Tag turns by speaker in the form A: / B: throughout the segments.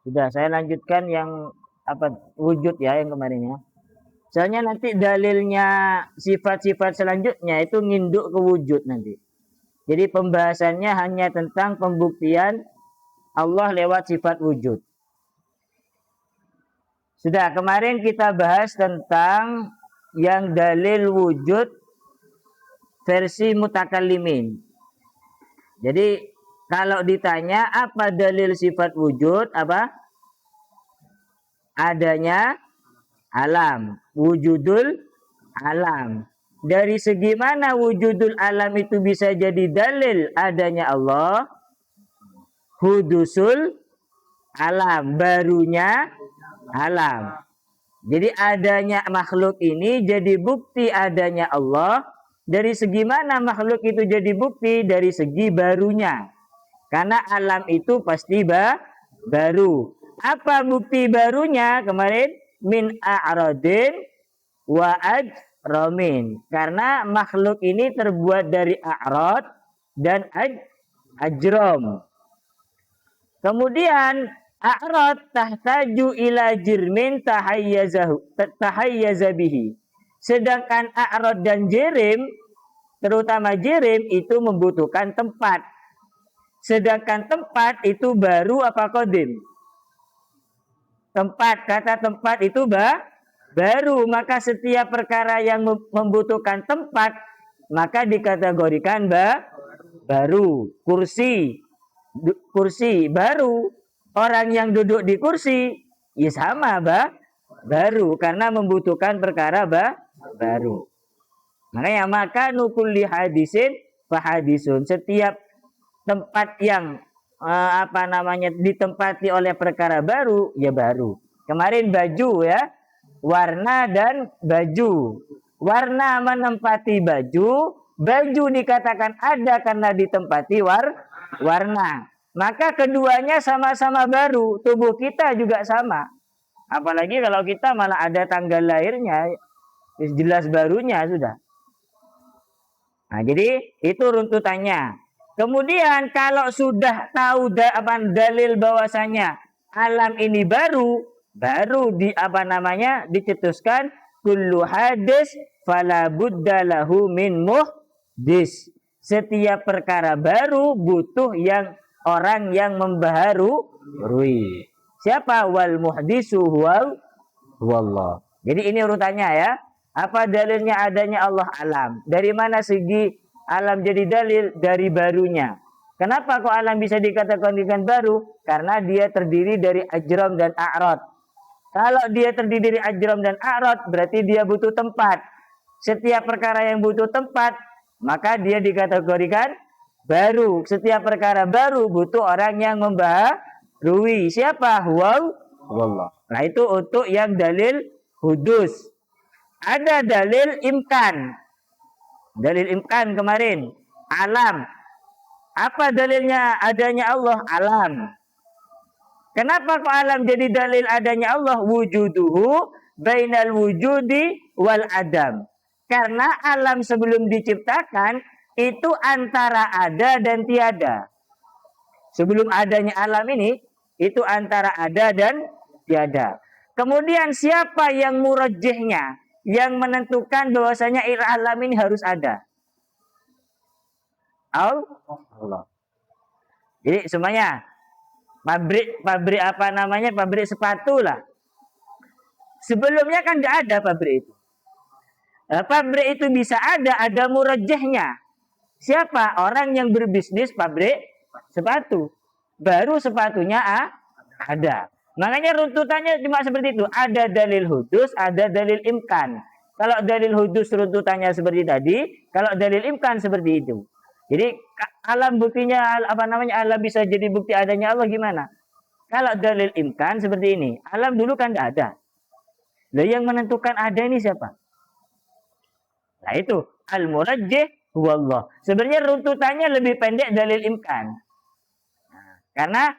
A: Sudah, saya lanjutkan yang wujud ya yang kemarin ya. Soalnya nanti dalilnya sifat-sifat selanjutnya itu nginduk ke wujud nanti. Jadi pembahasannya hanya tentang pembuktian Allah lewat sifat wujud. Sudah, kemarin kita bahas tentang yang dalil wujud versi mutakallimin. Jadi kalau ditanya apa dalil sifat wujud, apa? Adanya alam, wujudul alam. Dari segi mana wujudul alam itu bisa jadi dalil adanya Allah? Hudusul alam, barunya alam. Jadi adanya makhluk ini jadi bukti adanya Allah. Dari segi mana makhluk itu jadi bukti? Dari segi barunya. Karena alam itu pasti baru. Apa bukti barunya kemarin? Min a'radin wa ajramin. Karena makhluk ini terbuat dari a'rad dan ajram. Kemudian a'rad tahtaju ila jirmin tahayyaza bihi. Sedangkan a'rad dan jirim, terutama jirim itu membutuhkan tempat. Sedangkan tempat itu baru apa qadim? Tempat, kata tempat itu baru. Maka setiap perkara yang membutuhkan tempat, maka dikategorikan baru. Kursi baru. Orang yang duduk di kursi, ya sama baru. Karena membutuhkan perkara baru. Makanya maka nukulli hadisin fahadisun. Setiap tempat yang ditempati oleh perkara baru, ya baru. Kemarin baju ya, warna dan baju. Warna menempati baju, baju dikatakan ada karena ditempati warna. Maka keduanya sama-sama baru, tubuh kita juga sama. Apalagi kalau kita malah ada tanggal lahirnya, jelas barunya sudah. Nah, jadi itu runtutannya. Kemudian kalau sudah tahu dalil bahwasanya alam ini baru dicetuskan kullu hadis fala budda lahu min muhdis. Setiap perkara baru butuh orang yang membaharui. Siapa? Wal muhdisu huwallah. Jadi ini urutannya ya. Apa dalilnya adanya Allah alam? Dari mana segi alam jadi dalil? Dari barunya. Kenapa kok alam bisa dikategorikan baru? Karena dia terdiri dari ajram dan a'rad. Kalau dia terdiri dari ajram dan a'rad, berarti dia butuh tempat. Setiap perkara yang butuh tempat, maka dia dikategorikan baru. Setiap perkara baru butuh orang yang membaharui. Siapa? Wallah. Nah itu untuk yang dalil hudus. Ada dalil imkan. Dalil imkan kemarin. Alam. Apa dalilnya adanya Allah? Alam. Kenapa kok alam jadi dalil adanya Allah? Wujuduhu bainal wujudi wal adam. Karena alam sebelum diciptakan itu antara ada dan tiada. Sebelum adanya alam ini, itu antara ada dan tiada. Kemudian siapa yang murajjihnya? Yang menentukan bahwasanya alam ini harus ada? Allah. Jadi semuanya pabrik pabrik sepatu lah. Sebelumnya kan tidak ada pabrik itu. Pabrik itu bisa ada murajjihnya. Siapa? Orang yang berbisnis pabrik sepatu. Baru sepatunya ada. Makanya runtutannya cuma seperti itu. Ada dalil hudus, ada dalil imkan. Kalau dalil hudus runtutannya seperti tadi, kalau dalil imkan seperti itu. Jadi alam buktinya alam bisa jadi bukti adanya Allah gimana? Kalau dalil imkan seperti ini, alam dulu kan tidak ada. Nah, yang menentukan ada ini siapa? Nah itu al-murajjih huwallah. Sebenarnya runtutannya lebih pendek dalil imkan. Nah, karena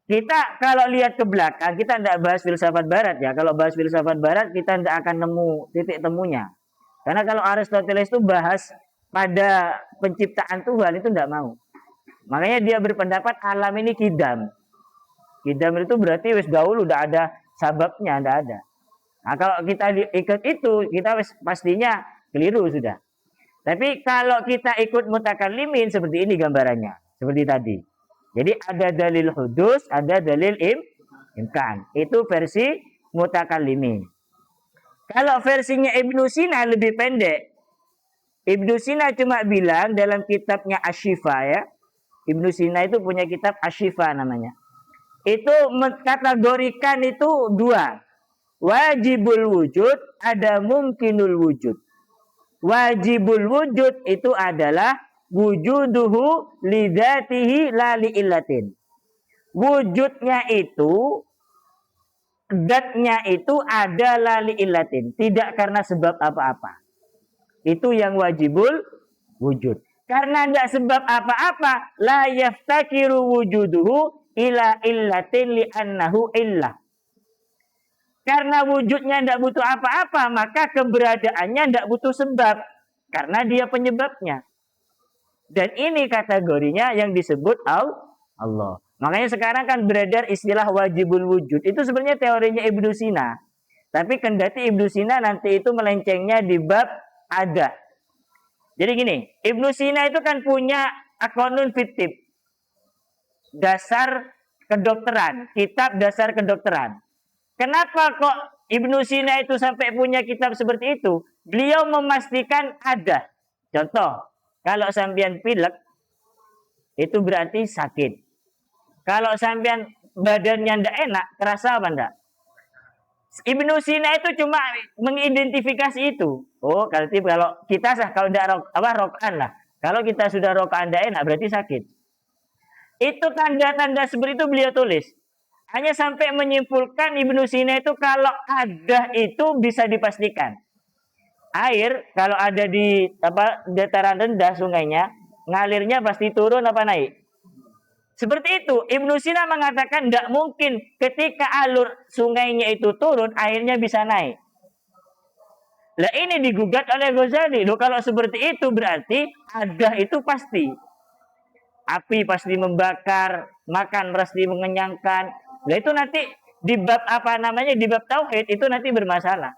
A: kita kalau lihat ke belakang, kita tidak bahas filsafat barat ya. Kalau bahas filsafat barat, kita tidak akan nemu titik temunya. Karena kalau Aristoteles itu bahas pada penciptaan Tuhan, itu tidak mau. Makanya dia berpendapat alam ini kidam. Kidam itu berarti wis dahulu udah ada sababnya, ndak ada. Nah, kalau kita ikut itu, kita pastinya keliru sudah. Tapi kalau kita ikut mutakallimin seperti ini gambarannya, seperti tadi. Jadi ada dalil hudus, ada dalil imkan. Itu versi mutakallimin. Kalau versinya Ibnu Sina lebih pendek. Ibnu Sina cuma bilang dalam kitabnya Asy-Syifa ya. Ibnu Sina itu punya kitab Asy-Syifa namanya. Itu mengkategorikan itu dua. Wajibul wujud, ada mungkinul wujud. Wajibul wujud itu adalah wujuduhu lidzatihi la li'illatin. Wujudnya itu, zatnya itu ada la li'illatin, tidak karena sebab apa-apa. Itu yang wajibul wujud. Karena tidak sebab apa-apa, la yaftakiru wujuduhu ila illatin li'annahu illah. Karena wujudnya tidak butuh apa-apa, maka keberadaannya tidak butuh sebab. Karena dia penyebabnya. Dan ini kategorinya yang disebut Allah. Makanya sekarang kan beredar istilah wajibul wujud. Itu sebenarnya teorinya Ibnu Sina. Tapi kendati Ibnu Sina nanti itu melencengnya di bab ada. Jadi gini, Ibnu Sina itu kan punya akonun fitib. Dasar kedokteran, kitab dasar kedokteran. Kenapa kok Ibnu Sina itu sampai punya kitab seperti itu? Beliau memastikan ada. Contoh, kalau sampean pilek, itu berarti sakit. Kalau sampean badannya ndak enak, terasa apa ndak? Ibnu Sina itu cuma mengidentifikasi itu. Oh, berarti kalau kita kalau ndak rokaan lah. Kalau kita sudah rokaan ndak enak, berarti sakit. Itu tanda-tanda seperti itu beliau tulis. Hanya sampai menyimpulkan Ibnu Sina itu kalau ada itu bisa dipastikan. Air kalau ada di dataran rendah sungainya, ngalirnya pasti turun apa naik? Seperti itu. Ibnu Sina mengatakan tidak mungkin ketika alur sungainya itu turun, airnya bisa naik. Lah ini digugat oleh Ghazali. Loh, kalau seperti itu berarti ada itu pasti. Api pasti membakar, makan pasti mengenyangkan. Lah itu nanti di bab di bab tauhid itu nanti bermasalah.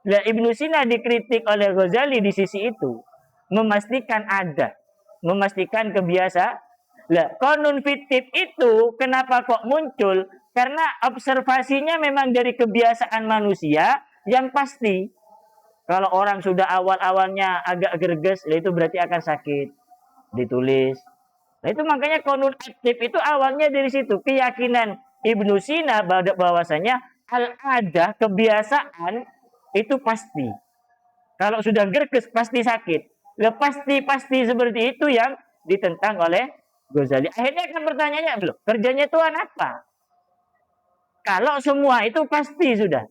A: Lah Ibnu Sina dikritik oleh Ghazali di sisi itu, memastikan ada, memastikan kebiasaan. Lah konun fitib itu kenapa kok muncul? Karena observasinya memang dari kebiasaan manusia yang pasti. Kalau orang sudah awal-awalnya agak gerges, itu berarti akan sakit. Ditulis. Nah itu makanya konun aktif itu awalnya dari situ. Keyakinan Ibnu Sina bahwasanya ada kebiasaan itu pasti. Kalau sudah gerges pasti sakit. Lah pasti seperti itu yang ditentang oleh Ghazali. Akhirnya kan pertanyaannya belum. Kerjanya Tuhan apa? Kalau semua itu pasti sudah.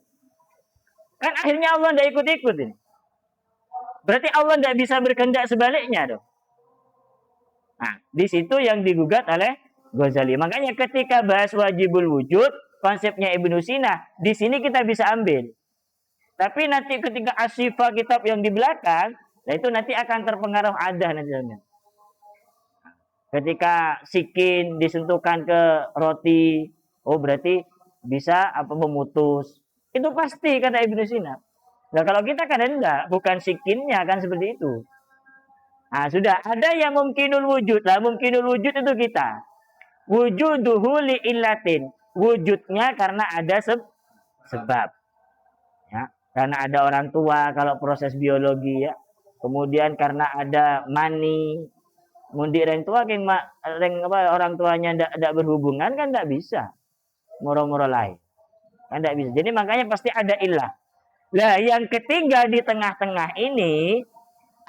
A: Kan akhirnya Allah tidak ikut-ikut ini. Berarti Allah tidak bisa berkehendak sebaliknya dong. Nah, di situ yang digugat oleh Ghazali. Makanya ketika bahas wajibul wujud, konsepnya Ibnu Sina, di sini kita bisa ambil. Tapi nanti ketika Asy-Syifa kitab yang di belakang, nah itu nanti akan terpengaruh ada nanti. Ketika sikin disentuhkan ke roti, oh berarti bisa memutus. Itu pasti kata Ibnu Sina. Nah kalau kita kan enggak, bukan sikinnya kan seperti itu. Nah sudah, ada yang mungkinul wujud. Lah mungkinul wujud itu kita. Wujuduhu li'illatin. Wujudnya karena ada sebab. Ya, karena ada orang tua kalau proses biologi ya. Kemudian karena ada mani. Mundi orang tua orang tuanya tidak berhubungan kan tidak bisa. Moro-moro lain. Kan tidak bisa. Jadi makanya pasti ada ilah. Lah yang ketiga di tengah-tengah ini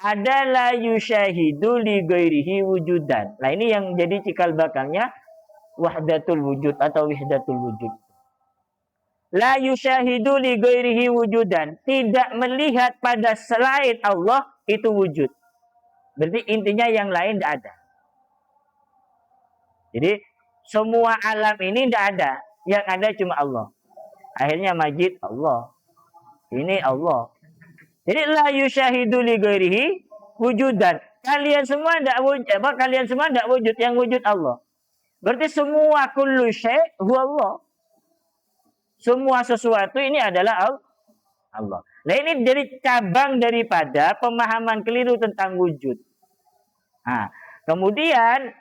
A: adalah yusyahidu li ghairihi wujudan. Nah ini yang jadi cikal bakalnya wahdatul wujud atau wihdatul wujud. La yusyahidu li ghairihi wujudan. Tidak melihat pada selain Allah itu wujud. Berarti intinya yang lain tidak ada. Jadi semua alam ini tidak ada. Yang ada cuma Allah. Akhirnya Majid Allah. Ini Allah. Jadi la yusyahidu li ghairihi wujudan. kalian semua tidak wujud, kalian semua tidak wujud, yang wujud Allah. Berarti semua kullu syai' huwa Allah. Semua sesuatu ini adalah Allah. Nah ini dari cabang daripada pemahaman keliru tentang wujud. Nah, kemudian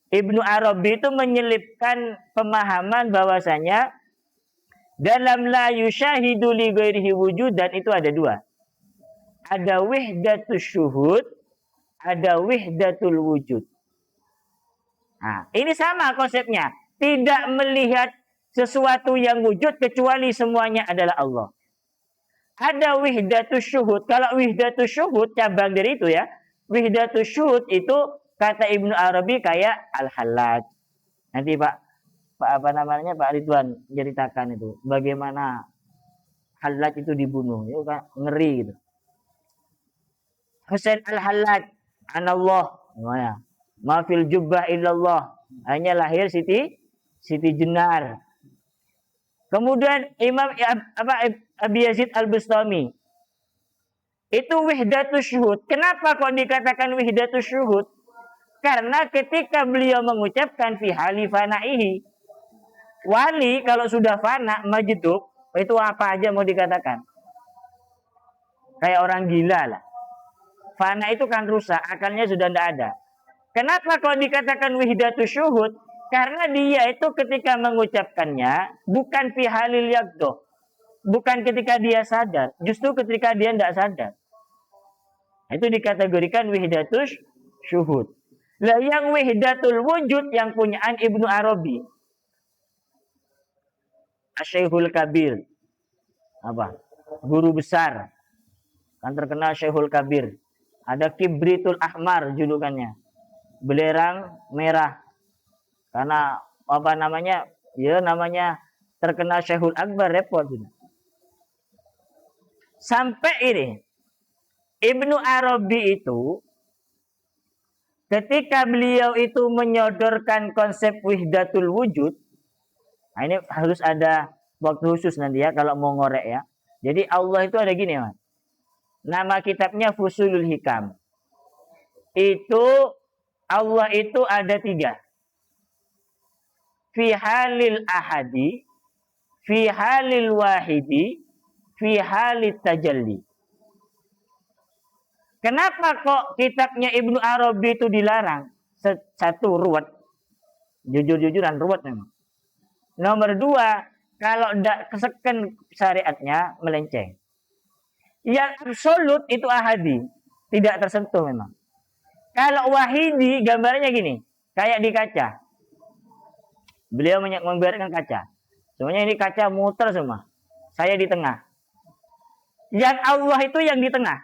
A: Ibnu Arabi itu menyelipkan pemahaman bahwasanya dalam la yusyahidu li ghairihi wujud, dan itu ada dua. Ada wihdatus syuhud, ada wihdatul wujud. Nah, ini sama konsepnya. Tidak melihat sesuatu yang wujud kecuali semuanya adalah Allah. Ada wihdatus syuhud. Kalau wihdatus syuhud cabang dari itu ya. Wihdatus syuhud itu kata Ibnu Arabi kayak al-Hallaj. Nanti Pak Ridwan ceritakan itu bagaimana Hallaj itu dibunuh. Ya kan ngeri gitu. Husain al-Hallaj, anallah, gimana? Mafil jubbah illallah. Hanya lahir Siti Jenar. Kemudian Imam Abi Yazid Al-Bustami. Itu wihdatus syuhud. Kenapa kok dikatakan wihdatus syuhud? Karena ketika beliau mengucapkan fi hali fanaihi. Wali kalau sudah fana, majdub, itu apa aja mau dikatakan. Kayak orang gila lah. Fana itu kan rusak, akalnya sudah tidak ada. Kenapa kalau dikatakan wihdatus syuhud? Karena dia itu ketika mengucapkannya bukan fi halil yaqdah. Bukan ketika dia sadar, justru ketika dia tidak sadar. Itu dikategorikan wihdatus syuhud. Lah yang wihdatul wujud yang punyaan Ibnu Arabi. Asy-Syekhul Kabir. Apa? Guru besar. Kan terkenal Syekhul Kabir. Ada Kibritul Ahmar julukannya. Belerang merah. Karena apa namanya? Ya namanya terkenal Syekhul Akbar, repot. Sampai ini Ibnu Arabi itu ketika beliau itu menyodorkan konsep wihdatul wujud. Nah ini harus ada waktu khusus nanti ya kalau mau ngorek ya. Jadi Allah itu ada gini, Mas. Nama kitabnya Fusulul Hikam. Itu Allah itu ada 3. Fi halil ahadi, fi halil wahidi, fi halit tajalli. Kenapa kok kitabnya Ibnu Arabi itu dilarang? Satu, ruwet. Jujur-jujuran ruwet memang. Nomor 2, kalau tidak keseken syariatnya melenceng. Yang absolut itu ahadi, tidak tersentuh memang. Kalau wahidi gambarnya gini, kayak di kaca. Beliau membiarkan kaca. Semuanya ini kaca muter semua. Saya di tengah. Yang Allah itu yang di tengah.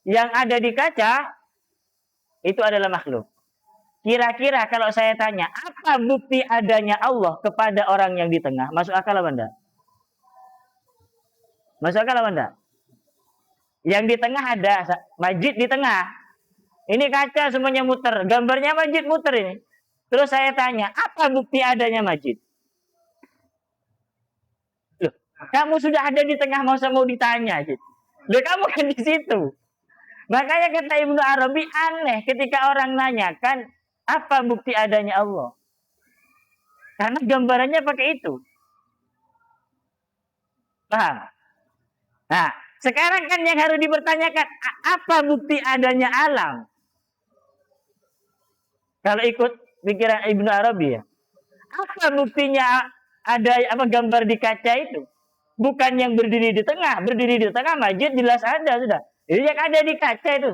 A: Yang ada di kaca itu adalah makhluk. Kira-kira kalau saya tanya, apa bukti adanya Allah kepada orang yang di tengah? Masuk akal apa enggak? Masuk akal apa enggak? Yang di tengah ada Majid di tengah. Ini kaca semuanya muter. Gambarnya Majid muter ini. Terus saya tanya, apa bukti adanya Majid? Loh, kamu sudah ada di tengah, mau ditanya gitu. Loh, kamu kan di situ. Makanya kata Ibnu Arabi aneh ketika orang nanyakan apa bukti adanya Allah. Karena gambarannya pakai itu. Paham? Nah, sekarang kan yang harus dipertanyakan apa bukti adanya alam? Kalau ikut pikiran Ibnu Arabi ya. Apa buktinya ada apa gambar di kaca itu? Bukan yang berdiri di tengah. Berdiri di tengah Majid jelas ada sudah. Jadi yang ada di kaca itu.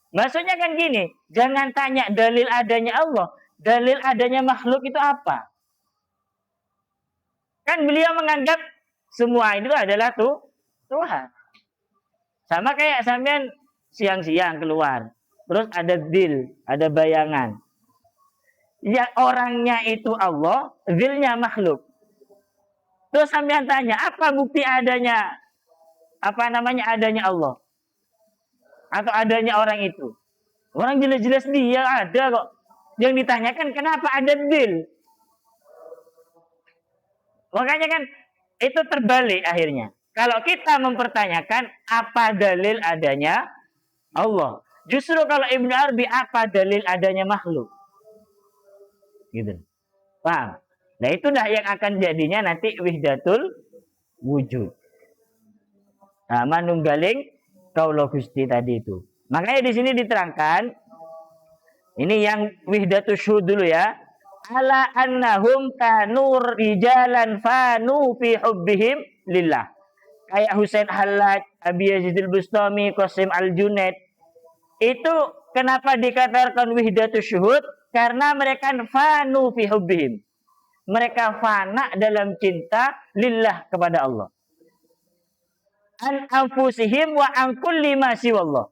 A: Maksudnya kan gini, jangan tanya dalil adanya Allah, dalil adanya makhluk itu apa? Kan beliau menganggap semua itu adalah Tuhan. Sama kayak sampean siang-siang keluar, terus ada dil, ada bayangan. Ya orangnya itu Allah, dilnya makhluk. Terus sampean tanya, apa bukti adanya adanya Allah? Atau adanya orang itu. Orang jelas-jelas dia ada kok. Yang ditanyakan kenapa ada dil. Makanya kan itu terbalik akhirnya. Kalau kita mempertanyakan apa dalil adanya Allah. Justru kalau Ibnu Arabi apa dalil adanya makhluk? Gitu. Paham? Nah itu dah yang akan jadinya nanti wihdatul wujud. Nah, manunggaling kaula Gusti tadi itu. Makanya di sini diterangkan ini yang wihdatul syuhud dulu ya. Ala annahum kanur rijalan fanu fi hubbihim lillah. Kayak Husain Hallaj, Abi Yazid al-Bustami, Qasim al-Junaid. Itu kenapa dikatakan wihdatul syuhud? Karena mereka fanu fi hubbihim. Mereka fana dalam cinta lillah kepada Allah. An anfusihim wa an kulli ma siwallah.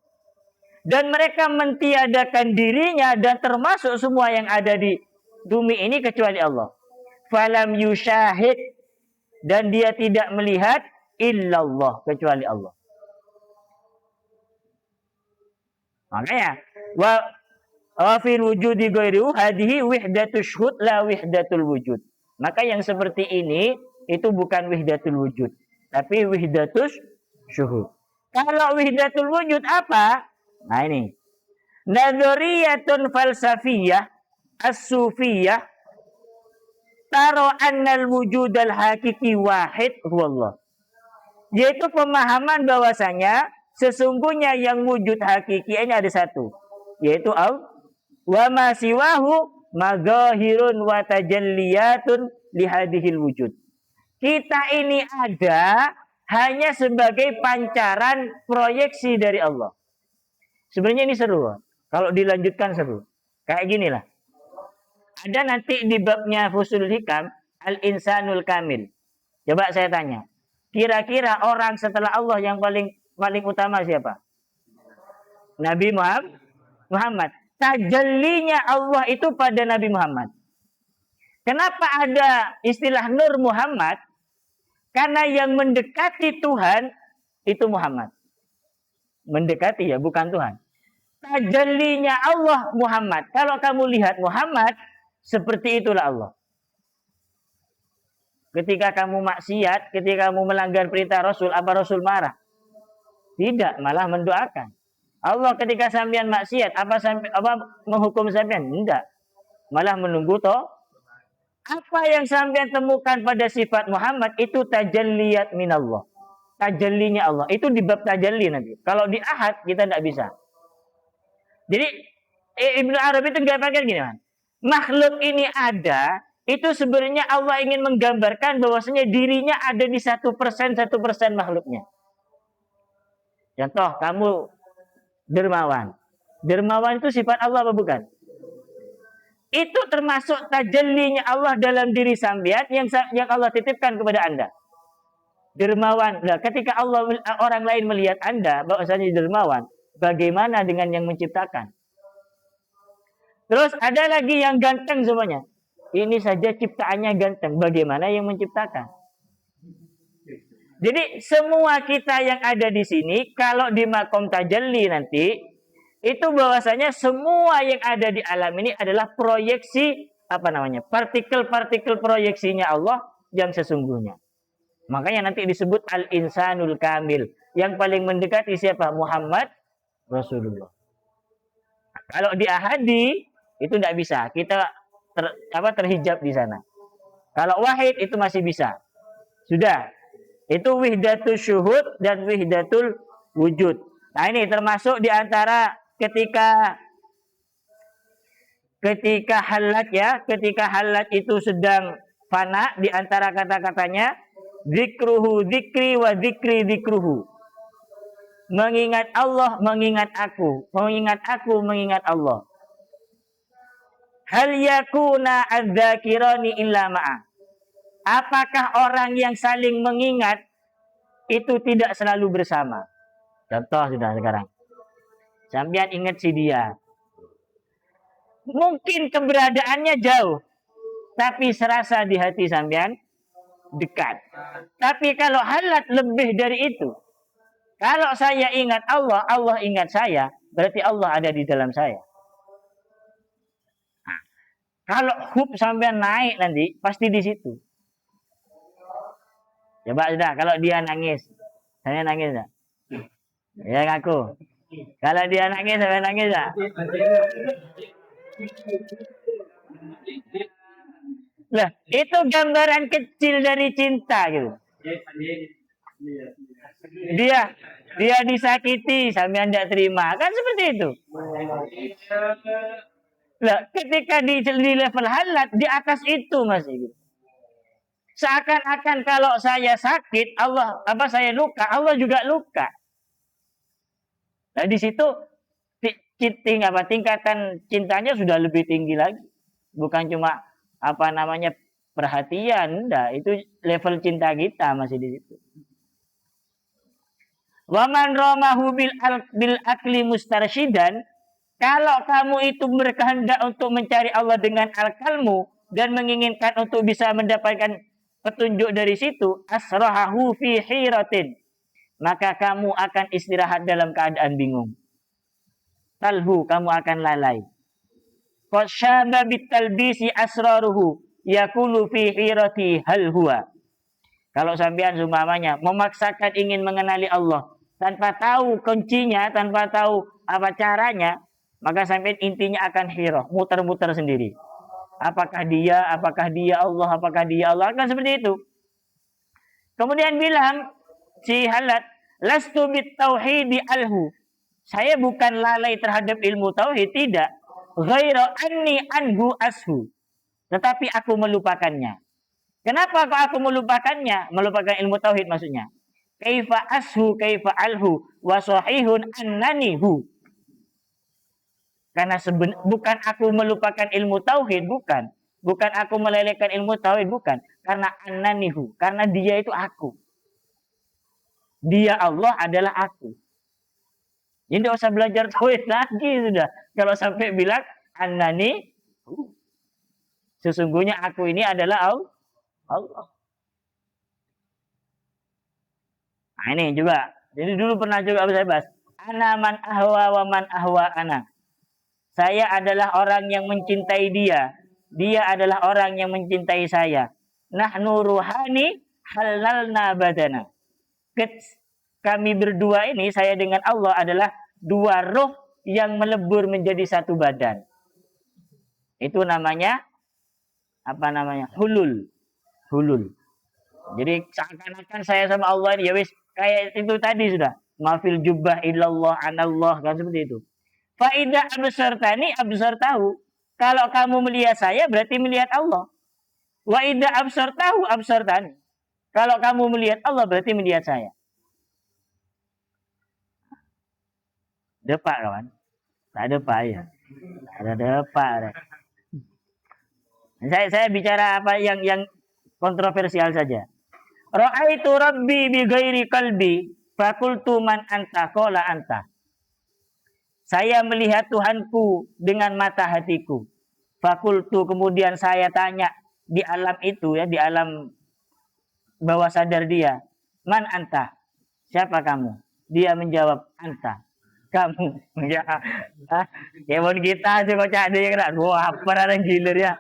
A: Dan mereka mentiadakan dirinya dan termasuk semua yang ada di bumi ini kecuali Allah. Falam yusyahid, dan dia tidak melihat illallah, kecuali Allah. Makanya wa fil wujudi ghairu hadhihi wihdatul syuhud la wihdatul wujud. Maka yang seperti ini itu bukan wihdatul wujud, tapi wihdatus syuhud. Kalau wihdatul wujud apa? Nah ini. Nadhariyatun falsafiyah as-sufiyah taro annal wujudal hakiki wahid huwallah. Yaitu pemahaman bahwasanya sesungguhnya yang wujud hakiki ini ada satu, yaitu Allah. Wa ma siwahu magahirun wa tajalliyatun lihadihil wujud. Kita ini ada hanya sebagai pancaran proyeksi dari Allah. Sebenarnya ini seru. Kalau dilanjutkan seru. Kayak gini lah. Ada nanti di babnya Fusul Hikam Al-Insanul Kamil. Coba saya tanya. Kira-kira orang setelah Allah yang paling utama siapa? Nabi Muhammad. Tajallinya Allah itu pada Nabi Muhammad. Kenapa ada istilah Nur Muhammad? Karena yang mendekati Tuhan itu Muhammad. Mendekati ya, bukan Tuhan. Tajallinya Allah Muhammad. Kalau kamu lihat Muhammad, seperti itulah Allah. Ketika kamu maksiat, ketika kamu melanggar perintah Rasul, apa Rasul marah? Tidak, malah mendoakan. Allah ketika sampean maksiat, apa menghukum sampean? Tidak. Malah menunggu toh. Apa yang sampean temukan pada sifat Muhammad itu tajalliyat minallah. Tajallinya Allah. Itu di bab tajalli nanti. Kalau di ahad kita tidak bisa. Jadi Ibnu Arabi itu gambarkan gini, man. Makhluk ini ada, itu sebenarnya Allah ingin menggambarkan bahwasanya dirinya ada di 1% makhluknya. Contoh, kamu dermawan. Dermawan itu sifat Allah apa bukan? Itu termasuk tajallinya Allah dalam diri sampean yang Allah titipkan kepada Anda. Dermawan. Nah, ketika orang lain melihat Anda bahwasanya dermawan, bagaimana dengan yang menciptakan? Terus ada lagi yang ganteng semuanya. Ini saja ciptaannya ganteng. Bagaimana yang menciptakan? Jadi semua kita yang ada di sini, kalau di makom tajalli nanti, itu bahwasanya semua yang ada di alam ini adalah proyeksi, partikel-partikel proyeksinya Allah yang sesungguhnya. Makanya nanti disebut al-insanul kamil. Yang paling mendekati siapa? Muhammad Rasulullah. Kalau di ahadi itu tidak bisa. Kita terhijab di sana. Kalau wahid itu masih bisa. Sudah. Itu wihdatul syuhud dan wihdatul wujud. Nah ini termasuk di antara ketika halat ya, ketika halat itu sedang fana, di antara kata-katanya zikruhu zikri wa zikri zikruhu. Mengingat Allah, mengingat aku. Mengingat aku, mengingat Allah. Hal yakuna adzakirani illa ma'a. Apakah orang yang saling mengingat itu tidak selalu bersama? Contoh sudah sekarang. Sampean ingat si dia. Mungkin keberadaannya jauh. Tapi serasa di hati sampean dekat. Tapi kalau halat lebih dari itu. Kalau saya ingat Allah, Allah ingat saya. Berarti Allah ada di dalam saya. Nah, kalau hub sampean naik nanti, pasti di situ. Coba sudah, kalau dia nangis. Saya nangis enggak? Ya ngaku. Kalau dia nangis sampai nangis ya. Lah, itu gambaran kecil dari cinta gitu. Dia dia disakiti sampai tidak terima, kan seperti itu. Lah, ketika di level halat di atas itu masih gitu. Seakan-akan kalau saya sakit, Allah saya luka, Allah juga luka. Nah, di situ tingkatan cintanya sudah lebih tinggi lagi. Bukan cuma perhatian, itu level cinta kita masih di situ. Waman romahu bil akli mustarsyidan, kalau kamu itu berkehendak untuk mencari Allah dengan akalmu dan menginginkan untuk bisa mendapatkan petunjuk dari situ, asrahahu fi hiratin, maka kamu akan istirahat dalam keadaan bingung. Talhu, kamu akan lalai. Qasyaba bitalbisi asraruhu yakulu fi hirati hal huwa. Kalau sampean seumpamanya memaksakan ingin mengenali Allah tanpa tahu kuncinya, tanpa tahu apa caranya, maka sampean intinya akan hirah, muter-muter sendiri. Apakah dia Allah, apakah dia Allah, akan seperti itu. Kemudian bilang si Halat, lastu bit tauhidi alhu. Saya bukan lalai terhadap ilmu tauhid, tidak. Ghaira anni anhu ashu. Tetapi aku melupakannya. Kenapa kok aku melupakannya? Melupakan ilmu tauhid maksudnya. Kaifa ashu, kaifa alhu, wa sahihun annanihu. Karena bukan aku melupakan ilmu tauhid, bukan. Bukan aku melelehkan ilmu tauhid, bukan. Karena annanihu. Karena dia itu aku. Dia Allah adalah aku. Jadi tidak usah belajar tauhid lagi sudah. Kalau sampai bilang annani, sesungguhnya aku ini adalah Allah. Nah ini juga. Jadi dulu pernah juga saya bahas. Ana man ahwa wa man ahwa ana. Saya adalah orang yang mencintai dia. Dia adalah orang yang mencintai saya. Nahnu ruhani halalna badana. Kami berdua ini, saya dengan Allah adalah dua roh yang melebur menjadi satu badan. Itu namanya hulul. Jadi seakan-akan saya sama Allah ini ya wis kayak itu tadi sudah. Mafil jubbah illallah anallah, kan seperti itu. Faidah absartahu. Kalau kamu melihat saya berarti melihat Allah. Wa idza absartani. Kalau kamu melihat Allah berarti melihat saya. Depak kawan. Tak depak ya. Ada depak. Saya bicara apa yang kontroversial saja. Ra'aitu rabbi bi ghairi qalbi fakultu man anta qala anta. Saya melihat Tuhanku dengan mata hatiku. Fakultu, kemudian saya tanya di alam itu ya, di alam bawah sadar dia. Man anta? Siapa kamu? Dia menjawab anta. Kamu. Ya. Kebon kita sih kocak dia kena. Wah, apa orang gilir ya.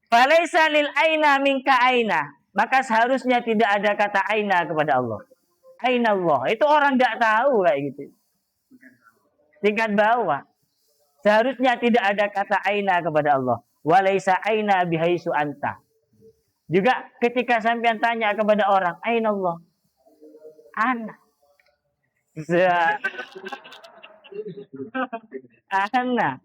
A: Falaisa lil aina minka aina. Maka seharusnya tidak ada kata aina kepada Allah. Aina Allah. Itu orang tidak tahu kayak gitu. Tingkat bawah. Seharusnya tidak ada kata aina kepada Allah. Walaisa aina bihaisu anta. Juga ketika sampean tanya kepada orang, aina Allah? Ana. Ana.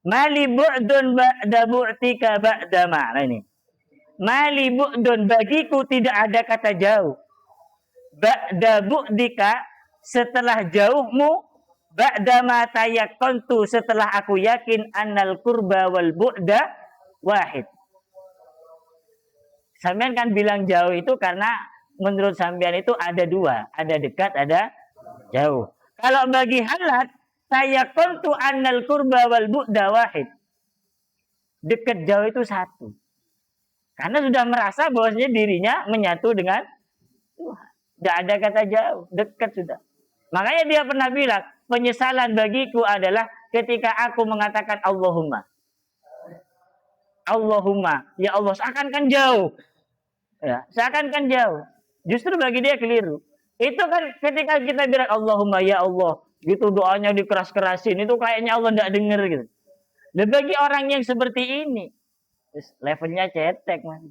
A: Mali bu'dun ba'da bu'tika ba'da ma'na ini. Mali bu'dun, bagiku tidak ada kata jauh. Ba'da bu'dika, setelah jauhmu. Ba'da ma tayaqqantu, setelah aku yakin annal qurba wal bu'da wahid. Sampean kan bilang jauh itu karena menurut sampean itu ada dua, ada dekat, ada jauh. Kalau bagi Halat, tayaqqantu annal qurba wal bu'da wahid. Dekat jauh itu satu. Karena sudah merasa bahwasanya dirinya menyatu dengan Tuhan. Tidak ada kata jauh, dekat sudah. Makanya dia pernah bilang, penyesalan bagiku adalah ketika aku mengatakan Allahumma. Allahumma, ya Allah, seakan kan jauh. Ya, seakan kan jauh. Justru bagi dia keliru. Itu kan ketika kita bilang Allahumma ya Allah, gitu doanya dikeras-kerasin, itu kayaknya Allah tidak dengar gitu. Dan bagi orang yang seperti ini, levelnya cetek mas.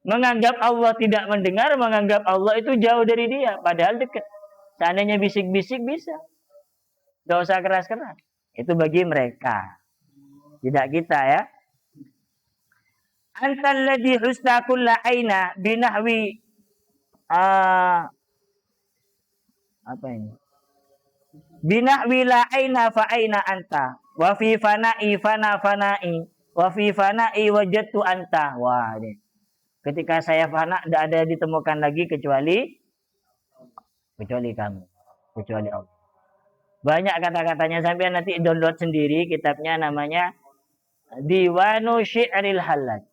A: Menganggap Allah tidak mendengar, menganggap Allah itu jauh dari dia, padahal dekat. Seandainya bisik-bisik bisa, gak usah keras-keras. Itu bagi mereka, tidak kita ya. Antal ladzi husna kulla aina binahwi apa ini? Binahwi la aina fa aina anta wa fi fana'i fana fana'i wa fi fana'i wajadtu anta. Wah, ini. Ketika saya fana tidak ada ditemukan lagi kecuali kamu, kecuali Allah. Banyak kata-katanya, sampai nanti download sendiri kitabnya, namanya Diwanu Syi'ril Hallaj.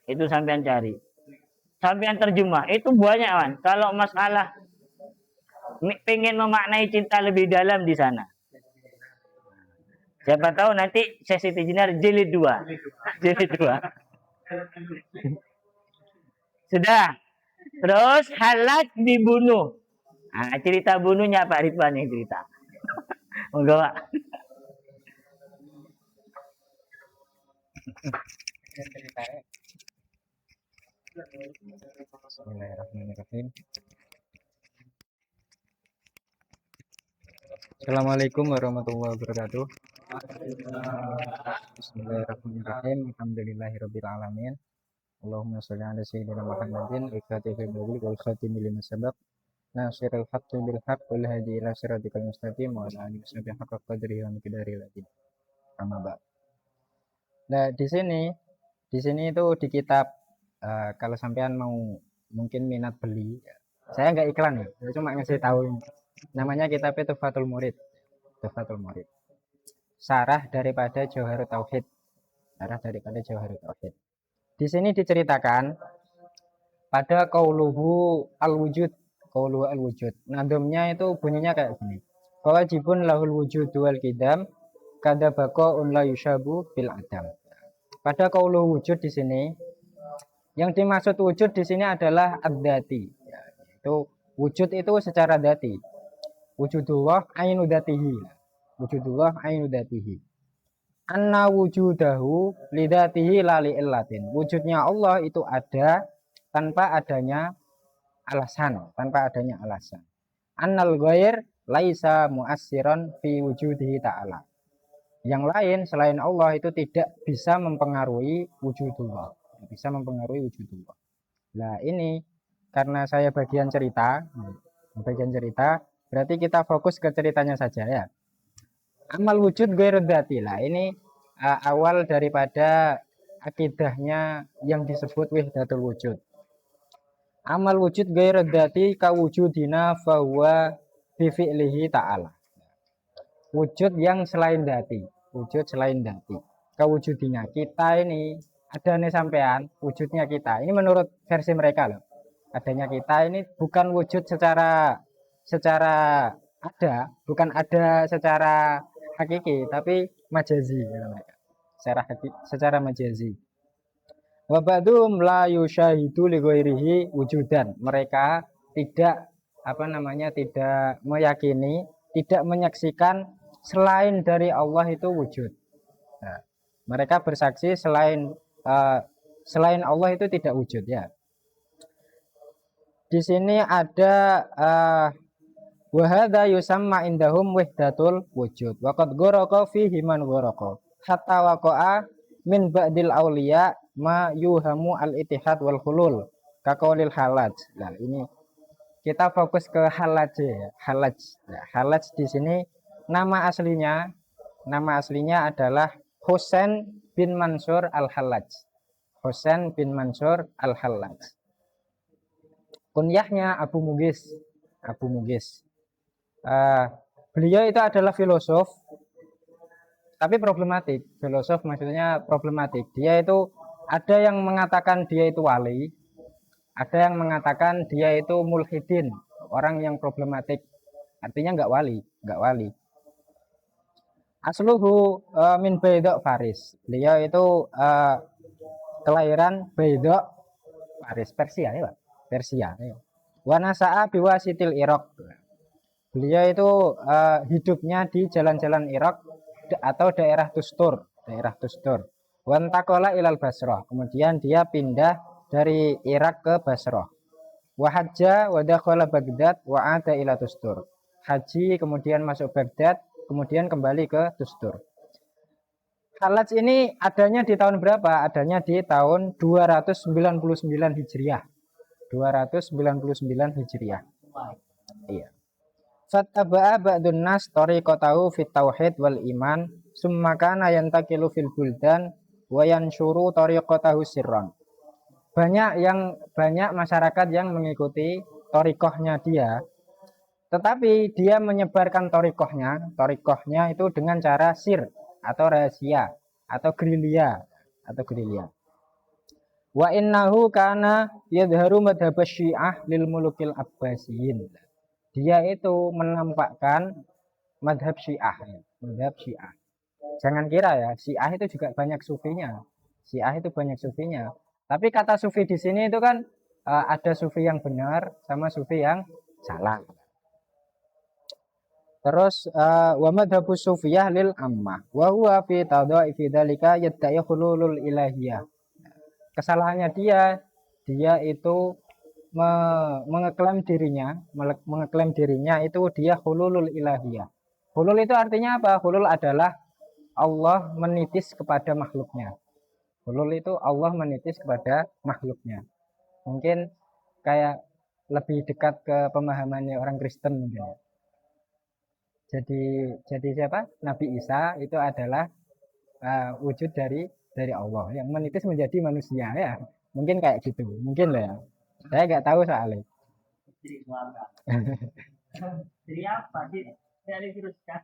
A: Itu sampean cari. Sampean terjemah. Itu banyak kan. Kalau masalah pengen memaknai cinta lebih dalam di sana. Siapa tahu nanti sesi Tijinar jilid 2. Jilid 2. Sudah. Terus Hallaj dibunuh. Nah, cerita bunuhnya Pak Ridwan yang cerita. Monggo Pak.
B: Bismillahirrahmanirrahim. Assalamualaikum warahmatullahi wabarakatuh. Bismillahirrahmanirrahim. Alhamdulillahirabbil alamin. Allahumma shalli ala sayyidina Muhammadin al-fatihil bil wal khatim lima sabaq. Nasirul haqqi bil haqq wal hadi ila siratikal mustaqim wa ala alihi washabihi haqqa qadrihi wa miqdarihi al-azim. Amma ba'd. Nah, di sini itu di kitab kalau sampean mau mungkin minat beli, saya nggak iklan ya, saya cuma ngasih tahu ini. Namanya kitab itu Tuhfatul Murid. Tuhfatul Murid. Sarah daripada Jauharut Tauhid. Sarah daripada Jauharut Tauhid. Di sini diceritakan pada qauluhu al-wujud. Qauluhu al-wujud. Nadumnya itu bunyinya kayak gini. Wajibun lahul wujud wal qidam kada baqa'un la yushabu bil adam. Pada qauluhu wujud di sini, yang dimaksud wujud di sini adalah ad-dzati. Ya, itu wujud itu secara dzati. Wujudullah ainu dzatihi. Wujudullah ainu dzatihi. Anna wujudahu li dzatihi la li illatin. Wujudnya Allah itu ada tanpa adanya alasan, Annal ghair laisa muassiran fi wujudihi ta'ala. Yang lain selain Allah itu tidak bisa mempengaruhi wujudullah. Nah, ini karena saya bagian cerita, berarti kita fokus ke ceritanya saja ya. Amal wujud ghairu dzati. Lah, ini awal daripada akidahnya yang disebut wahdatul wujud. Amal wujud ghairu dzati ka wujudina fa huwa bi fi'lihi ta'ala. Wujud yang selain dzati, kewujudinya kita ini adanya sampean, wujudnya kita ini menurut versi mereka loh, adanya kita ini bukan wujud secara ada, bukan ada secara hakiki, tapi majazi mereka, secara majazi. Wa ba'dhum la yushahidu li ghairihi wujudan. Mereka tidak tidak meyakini, tidak menyaksikan selain dari Allah itu wujud. Nah, mereka bersaksi selain Allah itu tidak wujud ya. Di sini ada wa hadza yusamma indahum wahdatul wujud. Wa qad gharaqa fihi man gharaqa. Hatta waqa'a min ba'dil auliya ma yuhamu al-ittihad wal hulul. Kaqaulil Hallaj. Nah, ini kita fokus ke Hallaj ya. Hallaj di sini nama aslinya adalah Husain bin Mansur al-Hallaj. Kunyahnya Abu Mugis. Beliau itu adalah filosof, tapi problematik. Filosof maksudnya problematik. Dia itu ada yang mengatakan dia itu wali, ada yang mengatakan dia itu mulhidin, orang yang problematik. Artinya nggak wali. Asluhu min Baydok Faris. Beliau itu kelahiran Baydok Paris, Persia ya, Pak. Persia ya. Wa nasa'a biwasitil Irak. Beliau itu hidupnya di jalan-jalan Irak atau daerah Tustur, daerah Tustur. Wantaqala ilal Basrah. Kemudian dia pindah dari Irak ke Basrah. Wa hajja wa dakhala Baghdad wa ada ila Tustur. Haji kemudian masuk Baghdad, kemudian kembali ke Tustur. Halaj ini adanya di tahun berapa? Adanya di tahun 299 Hijriah. 299 Hijriah. Iya. Fattaba'a ba'dun nas tariqatahu fit tauhid wal iman, summa kana yantaqilu fil buldan wa yanshuru tariqatahu sirran. Banyak masyarakat yang mengikuti torikohnya dia, tetapi dia menyebarkan torikohnya itu dengan cara sir atau rahasia atau gerilya. Wa innahu kana yadharu madhab syiah lil mulukil abbasiyin. Dia itu menampakkan madhab syiah. Jangan kira ya, syiah itu juga banyak sufinya. Tapi kata sufi di sini itu kan ada sufi yang benar sama sufi yang salah. Terus wa madhabus sufiyah lil ammah wa huwa fi tadha'ifi dzalika yadda'i hululul ilahiyah. Kesalahannya dia itu mengeklaim dirinya itu dia hululul ilahiyah. Hulul itu artinya apa? Hulul adalah Allah menitis kepada makhluknya. Hulul itu Allah menitis kepada makhluknya. Mungkin kayak lebih dekat ke pemahamannya orang Kristen mungkin. Jadi siapa? Nabi Isa itu adalah wujud dari Allah yang menitis menjadi manusia ya. Mungkin kayak gitu. Mungkin lah ya. Saya nggak tahu soalnya.
A: Jadi apa sih? Dari virus kan.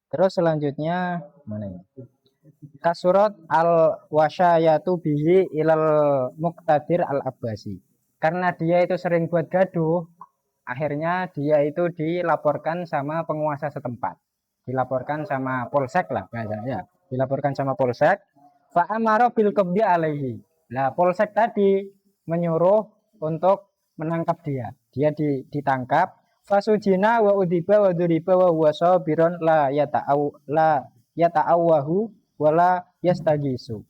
B: Terus selanjutnya mana ini? Kasurat al wasyayatu bihi ilal muqtadir al abbasi. Karena dia itu sering buat gaduh, akhirnya dia itu dilaporkan sama penguasa setempat. Dilaporkan sama polsek lah bahasanya. Dilaporkan sama polsek. Fa amara bil qabdi alaihi. Nah, polsek tadi menyuruh untuk menangkap dia. Dia ditangkap. Fasujina wa udiba wa duriba wa huwa sabiron la yata'awahu wala yastagisu.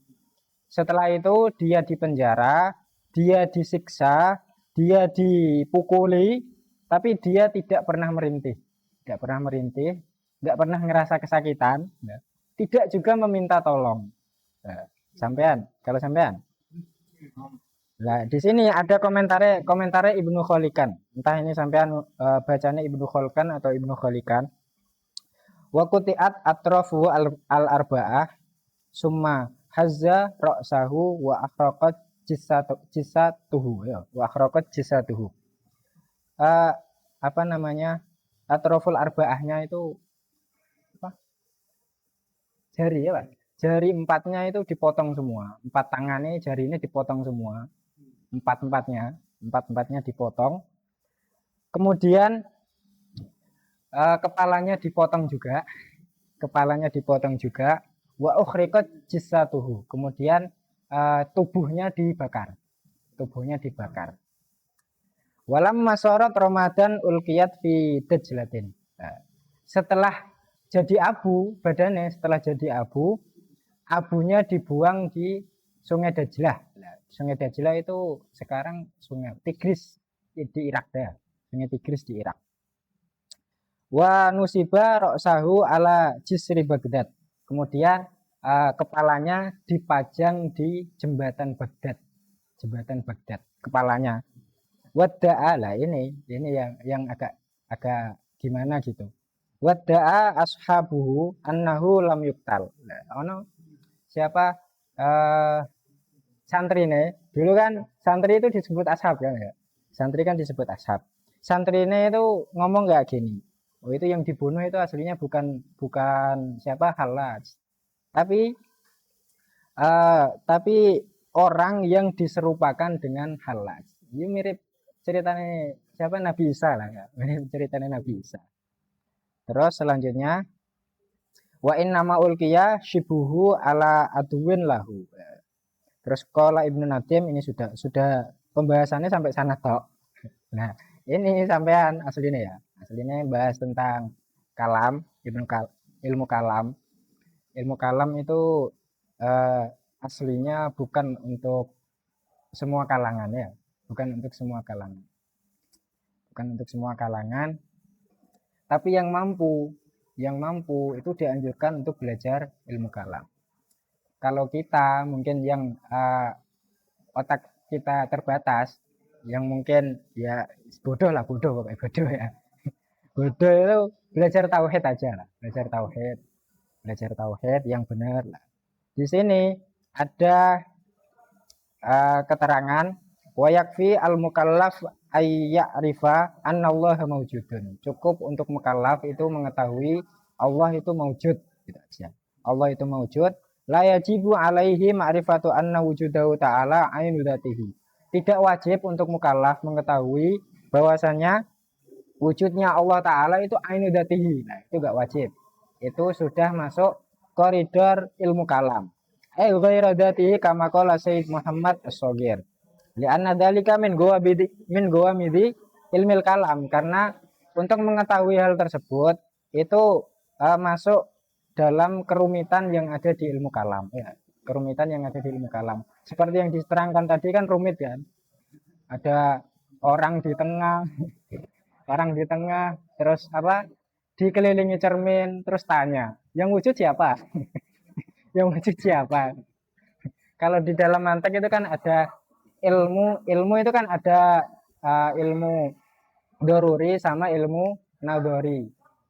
B: Setelah itu dia dipenjara, dia disiksa, dia dipukuli, tapi dia tidak pernah merintih. Tidak pernah ngerasa kesakitan, tidak juga meminta tolong. Kalau sampean. Nah, di sini ada komentarnya Ibnu Khalikan. Entah ini sampean bacanya Ibnu Khalikan atau Ibnu Khalikan. Wa quti'at atrafu al-arba'ah summa hazza ra'sahu wa akhraqat jisatuhu ya, wa akhraqat jisatuhu. Apa namanya? Atraful arba'ahnya itu apa? Jari ya, Pak. Jari empatnya itu dipotong semua. Empat tangannya jari ini dipotong semua. Empat-empatnya dipotong. Kemudian kepalanya dipotong juga. Wa ukhriqat jisatuhu. Kemudian tubuhnya dibakar. Walam masorot Ramadan ulkiyat fi dajlatin. Setelah jadi abu, abunya dibuang di Sungai Dajlah. Sungai Dajlah itu sekarang Sungai Tigris di Irak ya. Sungai Tigris di Irak. Wa nusiba ra'sahu ala jisri Baghdad. Kemudian kepalanya dipajang di jembatan Baghdad. Kepalanya. Wadda'a lah ini yang agak gimana gitu. Wadda'a ashabuhu annahu lam yuktal. Siapa santri ini dulu kan santri itu disebut ashab kan ya. Santri ini itu ngomong nggak gini. Oh, itu yang dibunuh itu aslinya bukan siapa Halaj. Tapi orang yang diserupakan dengan Halaj. Ini mirip ceritanya siapa Nabi Isa lah ya. Mirip ceritanya Nabi Isa. Terus selanjutnya wa in nama ulkiya shibuhu ala aduwin lahu. Terus qala Ibnu Nadim ini sudah pembahasannya sampai sana tok. Nah, ini sampean aslinya ya. Aslinya bahas tentang kalam, ilmu kalam. Ilmu kalam itu eh, aslinya bukan untuk semua kalangan ya. Bukan untuk semua kalangan. Bukan untuk semua kalangan, tapi yang mampu itu dianjurkan untuk belajar ilmu kalam. Kalau kita mungkin yang otak kita terbatas, yang mungkin ya bodoh lah, bodoh pokoknya bodoh ya. Bodoh itu belajar tauhid aja lah, belajar tauhid yang benar lah. Di sini ada keterangan wa yakfi al mukallaf ayya'rifa annallaha maujudun. Cukup untuk mukallaf itu mengetahui Allah itu maujud, gitu aja. Allah itu maujud, la yajibu alaihi ma'rifatu anna wujudahu ta'ala ainu dzatihi. Tidak wajib untuk mukallaf mengetahui bahwasanya wujudnya Allah Ta'ala itu ainu dzatihi. Nah, itu enggak wajib. Itu sudah masuk koridor ilmu kalam. Ghairu dzatihi kama qala Sayyid Muhammad As-Shaghir. Li'anna dzalika min gawamidi ilmil kalam, karena untuk mengetahui hal tersebut itu masuk dalam kerumitan yang ada di ilmu kalam ya. Kerumitan yang ada di ilmu kalam. Seperti yang diterangkan tadi kan rumit kan. Ada orang di tengah, terus dikelilingi cermin, terus tanya, yang wujud siapa? Yang wujud siapa? Kalau di dalam mantek itu kan ada ilmu itu kan ada ilmu doruri sama ilmu nadori.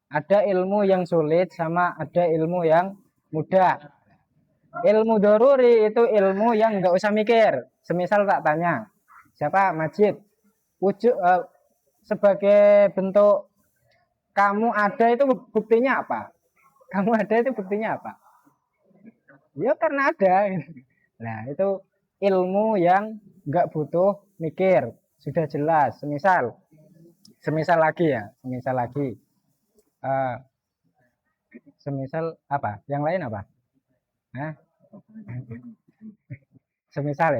B: Ada ilmu yang sulit sama ada ilmu yang mudah. Ilmu doruri itu ilmu yang nggak usah mikir. Semisal tak tanya, siapa Majid? Wujud sebagai bentuk kamu ada itu buktinya apa? Kamu ada itu buktinya apa? Ya karena ada. Nah itu ilmu yang nggak butuh mikir, sudah jelas. Semisal lagi ya, semisal apa? Yang lain apa? Nah, semisal.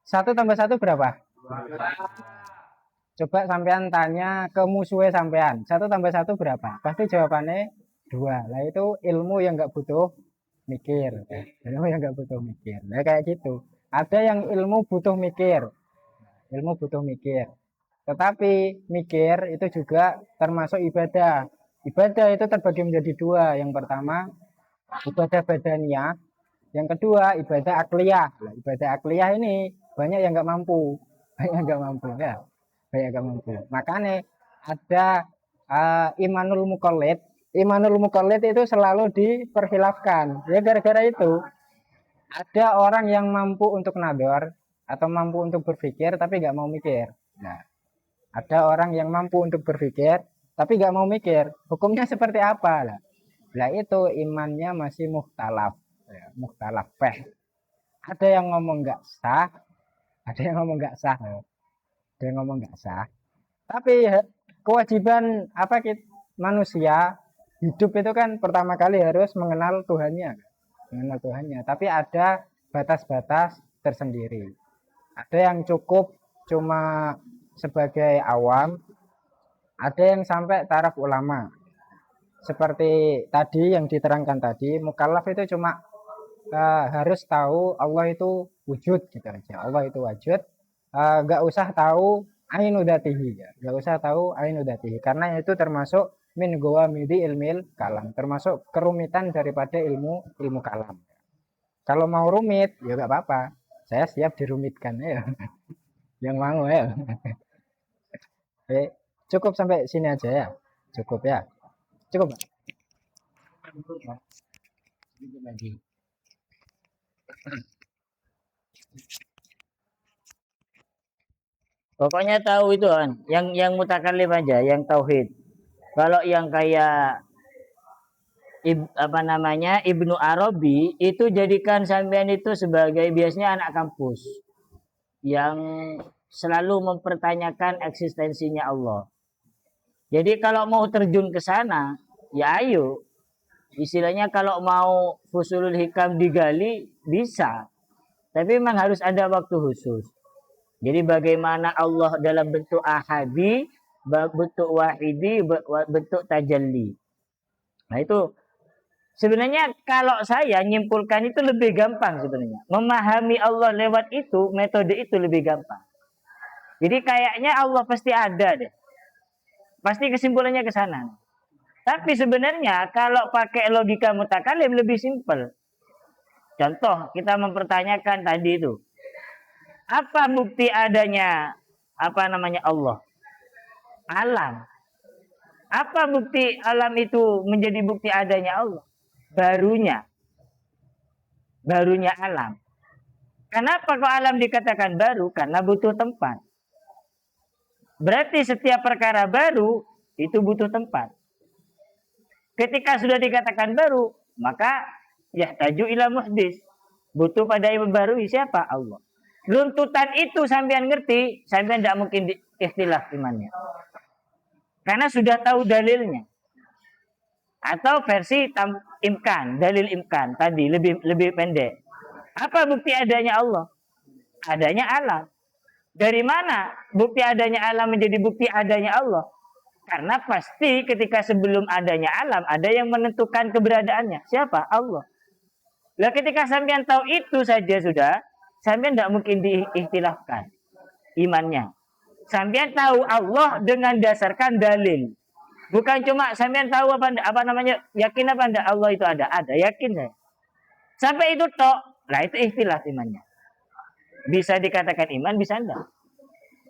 B: 1+1 berapa? Coba sampean tanya ke musuhnya sampean, 1+1 berapa? Pasti jawabannya 2. Lah itu ilmu yang nggak butuh mikir. Ilmu yang nggak butuh mikir. Nah kayak gitu. Ada yang ilmu butuh mikir. Tetapi mikir itu juga termasuk ibadah. Ibadah itu terbagi menjadi 2. Yang pertama ibadah badaniyah, yang kedua ibadah akliyah. Nah, ibadah akliyah ini banyak yang nggak mampu, ya. Banyak nggak mampu. Makanya ada imanul mukallid. Imanul mukallid itu selalu diperkhilafkan. Ya gara-gara itu ada orang yang mampu untuk nador atau mampu untuk berpikir tapi nggak mau mikir. Nah, ada orang yang mampu untuk berpikir tapi nggak mau mikir. Hukumnya seperti apa lah? Lah itu imannya masih mukhtalaf, ya, mukhtalaf feh. Ada yang ngomong nggak sah, ada yang ngomong nggak sah, ada yang ngomong nggak sah. Tapi kewajiban manusia hidup itu kan pertama kali harus mengenal Tuhannya, Tapi ada batas-batas tersendiri. Ada yang cukup cuma sebagai awam, ada yang sampai taraf ulama. Seperti tadi yang diterangkan tadi, mukallaf itu cuma harus tahu Allah itu wujud gitu aja. Allah itu wujud, nggak usah tahu ainu dzatihi ya. Nggak usah tahu ainu dzatihi karena itu termasuk min gawamidi ilmil kalam, termasuk kerumitan daripada ilmu kalam. Kalau mau rumit ya nggak apa-apa. Saya siap dirumitkan ya. Yang mau ya. Cukup sampai sini aja ya. Cukup ya. Cukup. Lagi.
A: Pokoknya tahu itu kan, yang mutakallim aja, yang tauhid. Kalau yang kayak Ibnu Arabi itu jadikan sampean itu sebagai biasanya anak kampus yang selalu mempertanyakan eksistensinya Allah. Jadi kalau mau terjun ke sana, ya ayo. istilahnya kalau mau fusulul hikam digali bisa, tapi memang harus ada waktu khusus. Jadi bagaimana Allah dalam bentuk ahadi, bentuk wahidi, bentuk tajalli. Nah itu sebenarnya kalau saya nyimpulkan itu lebih gampang sebenarnya. Memahami Allah lewat itu, metode itu lebih gampang. Jadi kayaknya Allah pasti ada deh. Pasti kesimpulannya ke sana. Tapi sebenarnya kalau pakai logika mutakalim lebih simpel. Contoh, kita mempertanyakan tadi itu. Apa bukti adanya Allah? Alam. Apa bukti alam itu menjadi bukti adanya Allah? Barunya alam. Kenapa kok alam dikatakan baru? Karena butuh tempat. Berarti setiap perkara baru itu butuh tempat. Ketika sudah dikatakan baru, maka yahtaju ila muhdis. Butuh pada yang membarui siapa? Allah. Runtutan itu sampean ngerti, sampean tidak mungkin ikhtilaf imannya. Karena sudah tahu dalilnya. Atau versi imkan, dalil imkan tadi lebih pendek. Apa bukti adanya Allah? Adanya alam. Dari mana bukti adanya alam menjadi bukti adanya Allah? Karena pasti ketika sebelum adanya alam ada yang menentukan keberadaannya. Siapa? Allah. Lah ketika sampean tahu itu saja sudah, sampean tidak mungkin diikhtilafkan imannya. Sampean tahu Allah dengan dasarkan dalil. Bukan cuma sampean tahu yakin apa enggak Allah itu ada, yakin saya. Sampai itu tok, lah itu ikhtilaf imannya. Bisa dikatakan iman, bisa enggak.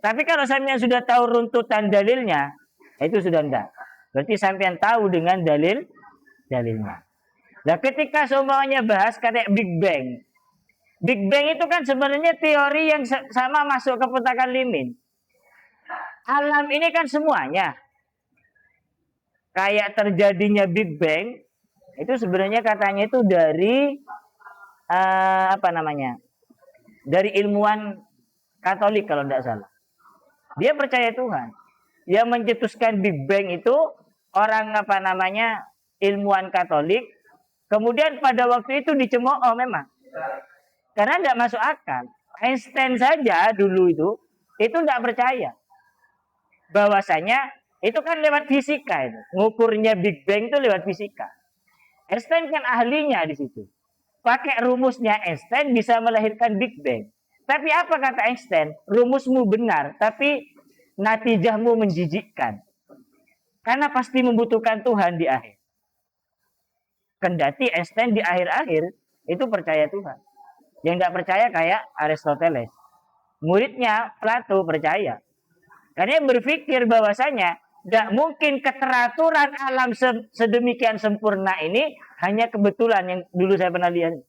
A: Tapi kalau sampean sudah tahu runtutan dalilnya, itu sudah enggak. Berarti sampean tahu dengan dalilnya. Nah, ketika semuanya bahas kayak Big Bang. Big Bang itu kan sebenarnya teori yang sama masuk ke Mutakallimin. Alam ini kan semuanya. Kayak terjadinya Big Bang, itu sebenarnya katanya itu dari dari ilmuwan Katolik kalau tidak salah. Dia percaya Tuhan. Yang mencetuskan Big Bang itu orang ilmuwan Katolik. Kemudian pada waktu itu dicemooh memang. Karena tidak masuk akal. Einstein saja dulu itu tidak percaya. Bahwasanya itu kan lewat fisika itu. Ngukurnya Big Bang itu lewat fisika. Einstein kan ahlinya di situ. Pakai rumusnya Einstein bisa melahirkan Big Bang. Tapi apa kata Einstein? Rumusmu benar, tapi natijahmu menjijikkan. Karena pasti membutuhkan Tuhan di akhir. Kendati Einstein di akhir-akhir itu percaya Tuhan. Yang tidak percaya kayak Aristoteles. Muridnya Plato percaya. Karena dia berpikir bahwasanya tidak mungkin keteraturan alam sedemikian sempurna ini hanya kebetulan yang dulu saya pernah lihat.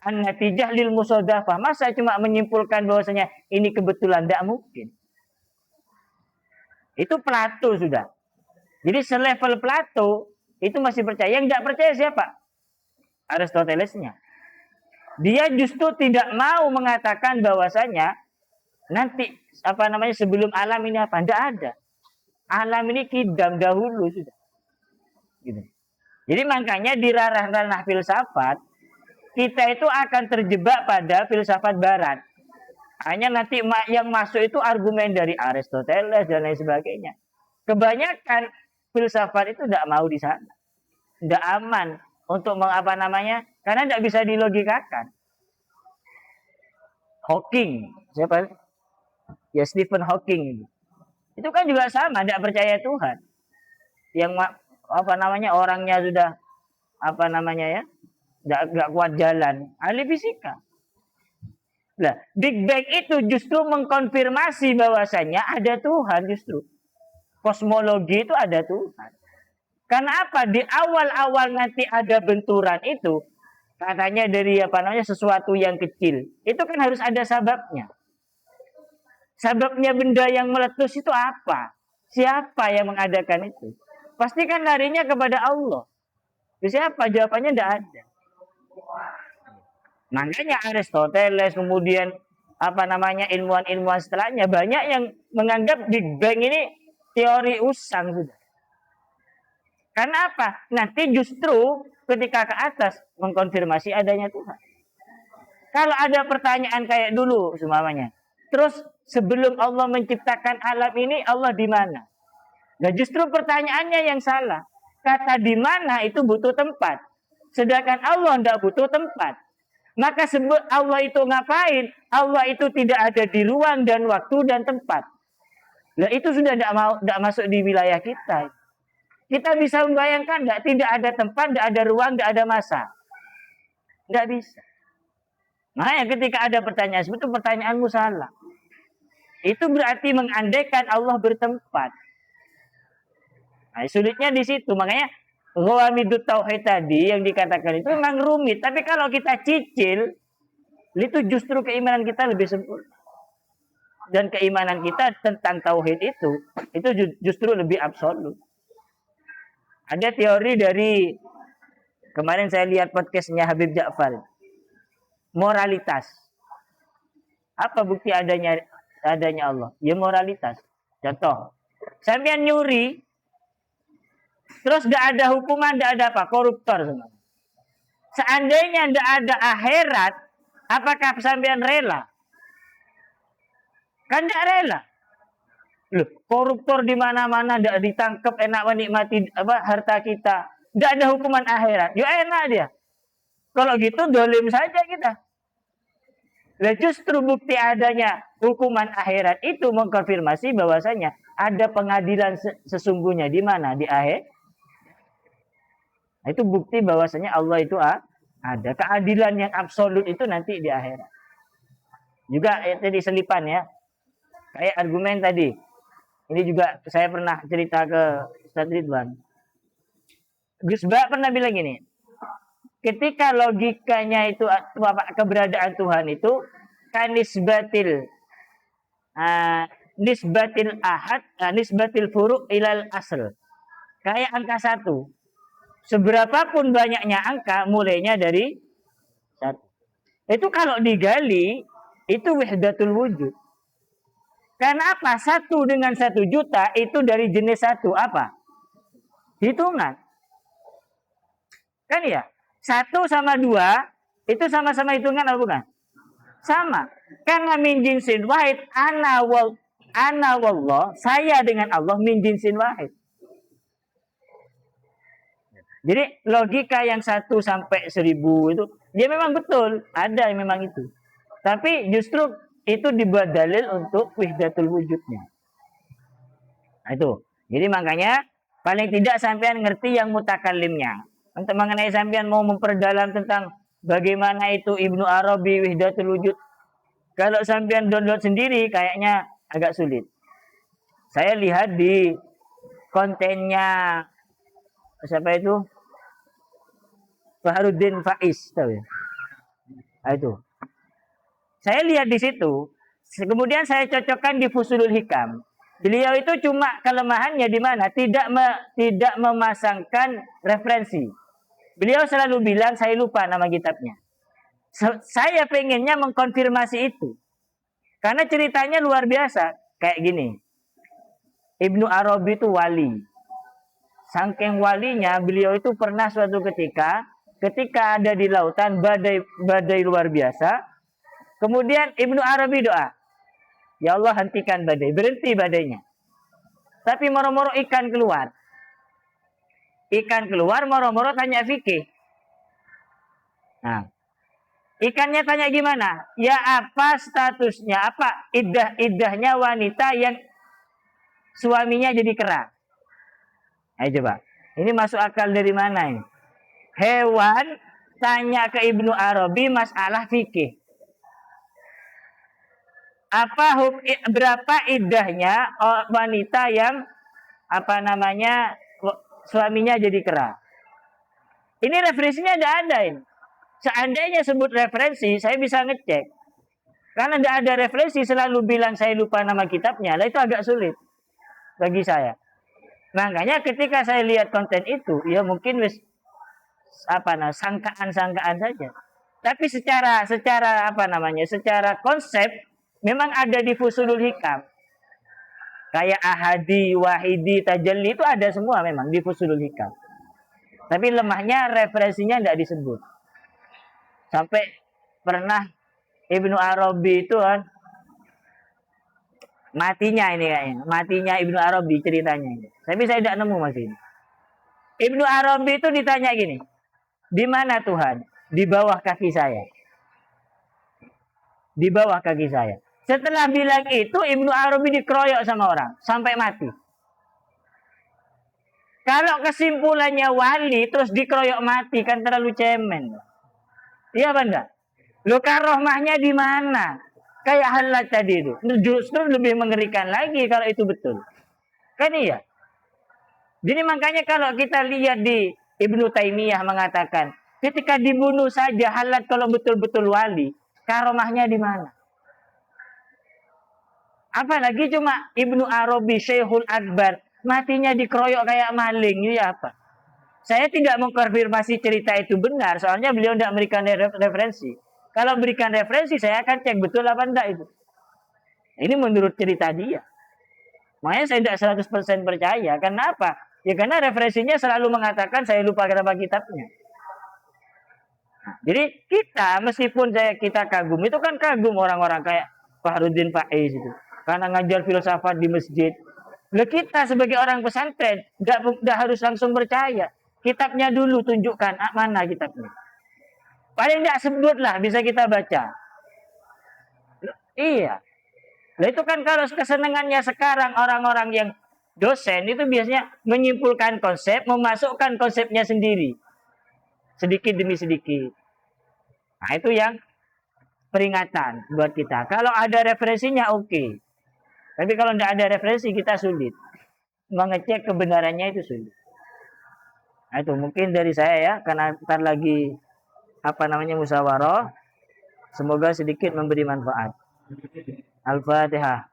A: An-natijah lil musodafah. Masa cuma menyimpulkan bahwasanya ini kebetulan? Tidak mungkin. Itu Plato sudah. Jadi selevel Plato itu masih percaya. Yang tidak percaya siapa? Aristotelesnya. Dia justru tidak mau mengatakan bahwasanya nanti sebelum alam ini apa? Tidak ada. Alam ini kidam dahulu sudah. Gitu. Jadi makanya di ranah-ranah filsafat kita itu akan terjebak pada filsafat barat. Hanya nanti yang masuk itu argumen dari Aristoteles dan lain sebagainya. Kebanyakan filsafat itu tidak mau di sana. Tidak aman untuk karena tidak bisa dilogikakan. Hawking, siapa? Ya Stephen Hawking. Itu kan juga sama, tidak percaya Tuhan. Yang orangnya sudah nggak kuat jalan, ahli fisika. Nah, Big Bang itu justru mengkonfirmasi bahwasanya ada Tuhan justru. Kosmologi itu ada Tuhan. Karena apa? Di awal-awal nanti ada benturan itu, katanya dari sesuatu yang kecil. Itu kan harus ada sebabnya. Sebabnya benda yang meletus itu apa? Siapa yang mengadakan itu? Pasti kan larinya kepada Allah. Siapa? Jawabannya tidak ada. Makanya Aristoteles kemudian ilmuwan-ilmuwan setelahnya banyak yang menganggap Big Bang ini teori usang sudah. Karena apa? Nanti justru ketika ke atas mengkonfirmasi adanya Tuhan. Kalau ada pertanyaan kayak dulu semuanya, terus sebelum Allah menciptakan alam ini, Allah di mana? Nah, justru pertanyaannya yang salah. Kata di mana itu butuh tempat. Sedangkan Allah tidak butuh tempat. Maka sebut Allah itu ngapain? Allah itu tidak ada di ruang dan waktu dan tempat. Nah, itu sudah tidak masuk di wilayah kita. Kita bisa membayangkan tidak ada tempat, tidak ada ruang, tidak ada masa. Tidak bisa. Nah, ketika ada pertanyaan seperti itu, pertanyaanmu salah. Itu berarti mengandaikan Allah bertempat. Nah, sulitnya di situ. Makanya Ghawaamidut Tauhid tadi yang dikatakan itu memang rumit. Tapi kalau kita cicil, itu justru keimanan kita lebih sempurna. Dan keimanan kita tentang Tauhid itu justru lebih absolut. Ada teori dari, kemarin saya lihat podcastnya Habib Ja'far. Moralitas. Apa bukti adanya Allah? Ya moralitas. Contoh, sampean nyuri, terus gak ada hukuman, gak ada apa, koruptor semua. Seandainya gak ada akhirat, apakah sampean rela? Kan gak rela. Loh, koruptor di mana-mana gak ditangkap, enak menikmati harta kita, gak ada hukuman akhirat. Ya enak dia. Kalau gitu dolim saja kita. Nah, justru bukti adanya hukuman akhirat itu mengkonfirmasi bahwasanya ada pengadilan sesungguhnya di mana? Di akhir. Nah, itu bukti bahwasanya Allah itu ada. Keadilan yang absolut itu nanti di akhirat. Juga tadi selipan ya. Kayak argumen tadi. Ini juga saya pernah cerita ke Ustaz Ridwan. Gus Ba pernah bilang gini. Ketika logikanya itu keberadaan Tuhan itu kan nisbatil ahad, nisbatil furu' ilal asl. Kayak angka 1. Seberapapun banyaknya angka, mulainya dari 1. Itu kalau digali, itu wahdatul wujud. Karena apa? 1 dengan 1 juta itu dari jenis 1 apa? Hitungan. Kan ya? 1 sama 2 itu sama-sama hitungan atau bukan? Sama. Karena min jinsin wahid, ana wallah, saya dengan Allah min jinsin wahid. Jadi logika yang 1 sampai 1000 itu dia memang betul, ada yang memang itu. Tapi justru itu dibuat dalil untuk wahdatul wujudnya. Nah, itu. Jadi makanya paling tidak sampean ngerti yang mutakallimnya. Untuk mengenai sampean mau memperdalam tentang bagaimana itu Ibnu Arabi wahdatul wujud, kalau sampean download sendiri kayaknya agak sulit. Saya lihat di kontennya siapa itu? Faharuddin Faiz, tahu ya? Nah, itu. Saya lihat di situ, kemudian saya cocokkan di Fusulul Hikam. Beliau itu cuma kelemahannya di mana? Tidak memasangkan referensi. Beliau selalu bilang, saya lupa nama kitabnya. Saya pengennya mengkonfirmasi itu. Karena ceritanya luar biasa. Kayak gini. Ibnu Arabi itu wali. Saking walinya, beliau itu pernah suatu ketika ada di lautan badai luar biasa. Kemudian Ibnu Arabi doa, ya Allah hentikan badai, berhenti badainya. Tapi moro-moro ikan keluar. Ikan keluar, moro-moro tanya fikih. Nah, ikannya tanya gimana? Ya apa statusnya? Apa idahnya wanita yang suaminya jadi kera? Ayo coba. Ini masuk akal dari mana ini? Hewan tanya ke Ibnu Arabi masalah fikih. Berapa idahnya wanita yang suaminya jadi kera? Ini referensinya ada ini. Seandainya sebut referensi, saya bisa ngecek. Karena tidak ada referensi, selalu bilang saya lupa nama kitabnya, lah itu agak sulit bagi saya. Makanya ketika saya lihat konten itu, ya mungkin sangkaan-sangkaan saja. Tapi secara konsep memang ada di Fusulul Hikam. Kayak ahadi, wahidi, tajalli itu ada semua memang di Fusulul Hikam. Tapi lemahnya referensinya tidak disebut. Sampai pernah Ibnu Arabi itu kan matinya ini kayaknya. Matinya Ibnu Arabi ceritanya ini. Tapi saya tidak nemu masih. Ibnu Arabi itu ditanya gini. Di mana Tuhan? Di bawah kaki saya. Di bawah kaki saya. Setelah bilang itu Ibnu Arabi dikeroyok sama orang. Sampai mati. Kalau kesimpulannya wali terus dikeroyok mati kan terlalu cemen. Iya apa enggak? Lo karohmahnya di mana? Kayak halat tadi itu. Justru lebih mengerikan lagi kalau itu betul. Kan iya. Jadi makanya kalau kita lihat di Ibnu Taimiyah mengatakan, ketika dibunuh saja halat kalau betul-betul wali, karomahnya di mana? Apalagi cuma Ibnu Arabi Syekhul Akbar matinya dikeroyok kayak maling, ini apa? Saya tidak mengkonfirmasi cerita itu benar, soalnya beliau tidak memberikan referensi. Kalau berikan referensi, saya akan cek betul apa enggak itu. Ini menurut cerita dia. Makanya saya tidak 100% percaya. Kenapa? Ya karena referensinya selalu mengatakan saya lupa kenapa kitabnya. Nah, jadi kita, meskipun kita kagum, itu kan kagum orang-orang kayak Fahruddin Faiz itu. Karena ngajar filsafat di masjid. Lah kita sebagai orang pesantren nggak harus langsung percaya. Kitabnya dulu tunjukkan mana kitabnya. Paling nggak sebutlah bisa kita baca. Iya. Nah itu kan kalau kesenangannya sekarang orang-orang yang dosen itu biasanya menyimpulkan konsep, memasukkan konsepnya sendiri. Sedikit demi sedikit. Nah itu yang peringatan buat kita. Kalau ada referensinya oke. Tapi kalau tidak ada referensi kita sulit. Mengecek kebenarannya itu sulit. Nah itu mungkin dari saya ya. Karena ntar lagi musyawarah. Semoga sedikit memberi manfaat. Al-Fatihah.